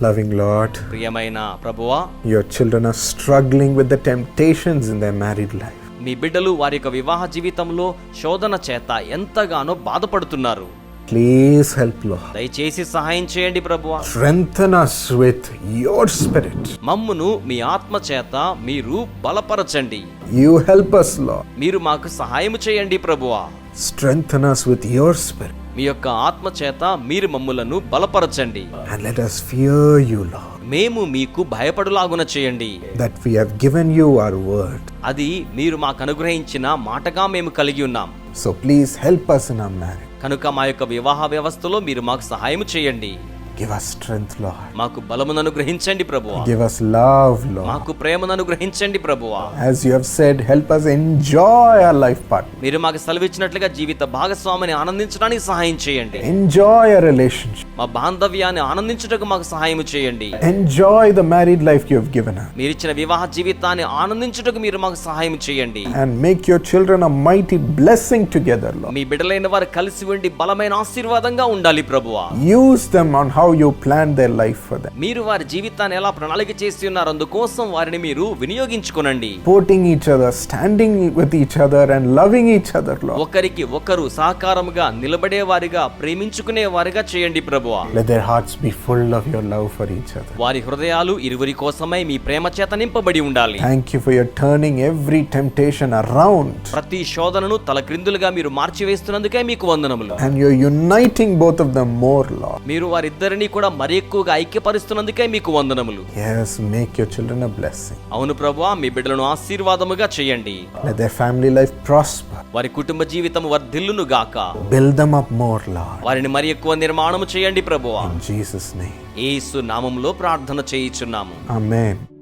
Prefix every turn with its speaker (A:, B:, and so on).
A: Loving Lord,
B: ప్రియమైన ప్రభువా,
A: your children are struggling with the temptations in their married life.
B: మీ బిడ్డలు వారి యొక్క వివాహ జీవితంలో శోధన చేత ఎంతగానో బాధపడుతున్నారు.
A: Please help, Lord.
B: దయచేసి సహాయం చేయండి ప్రభువా.
A: Strengthen us with your spirit.
B: మమ్మును మీ ఆత్మ చేత మీరు బలపరచండి.
A: You help us, Lord.
B: మీరు మాకు సహాయం చేయండి ప్రభువా.
A: Strengthen us with your spirit.
B: మీ యొక్క ఆత్మ చేత మీరు మమ్ములను బలపరచండి.
A: And let us fear you, Lord.
B: మేము మీకు భయపడులాగున చేయండి.
A: That we have given you our word.
B: అది మీరు మాకు అనుగ్రహించిన మాటగా మేము కలిగి ఉన్నాం.
A: So please help us in our marriage.
B: కనుక మా యొక్క వివాహ వ్యవస్థలో మీరు మాకు సహాయం చేయండి.
A: Give us strength, Lord.
B: మాకు బలమును అనుగ్రహించండి ప్రభువా.
A: Give us love, Lord.
B: మాకు ప్రేమను అనుగ్రహించండి ప్రభువా.
A: As you have said, help us enjoy our life partner.
B: మీరు మాకు సెలవిచ్చినట్లుగా జీవిత భాగస్వామిని ఆనందించడానికి సహాయం చేయండి.
A: Enjoy our relationship.
B: మా బాంధవ్యాన్ని ఆనందించుటకు మాకు సహాయం చేయండి.
A: Enjoy the married life you have given us.
B: మీరిచ్చిన వివాహ జీవితాన్ని ఆనందించుటకు మీరు మాకు సహాయం చేయండి.
A: And make your children a mighty blessing together, Lord.
B: మీ బిడ్డలైన వారు కలిసి ఉండి బలమైన ఆశీర్వాదంగా ఉండాలి ప్రభువా.
A: Use them on how you planned their life for them.
B: మీరు వారి జీవితాన్ని ఎలా ప్రణాళిక చేసి ఉన్నారు, అందుకోసం వారిని మీరు వినియోగించుకోనండి.
A: Supporting each other, standing with each other and loving each other, Lord.
B: ఒకరికి ఒకరు సహకారముగా నిలబడే వారిగా ప్రేమించుకునే వారిగా చేయండి ప్రభువా.
A: Let their hearts be full of your love for each other.
B: వారి హృదయాలు ఇరువురి కోసమై మీ ప్రేమ చేత నింపబడి ఉండాలి.
A: Thank you for your turning every temptation around.
B: ప్రతి శోధనను తలక్రిందులుగా మీరు మార్చివేస్తున్నందుకే మీకు వందనములు.
A: And you're uniting both of them more, Lord.
B: మీరు వారిద్దరిని కూడా మరి ఎక్కువగా ఐక్యపరుస్తున్నందుకే మీకు వందనములు.
A: Yes, make your children a blessing.
B: అవును ప్రభువా, మీ బిడ్డలను ఆశీర్వాదముగా చేయండి.
A: Let their family life prosper.
B: వారి కుటుంబ జీవితం వర్ధిల్లును గాక.
A: Build them up more, Lord.
B: వారిని మరి ఎక్కువ నిర్మాణము చేయండి ప్రభువా.
A: In Jesus' name.
B: యేసు నామములో ప్రార్థన చేయుచున్నాము.
A: Amen.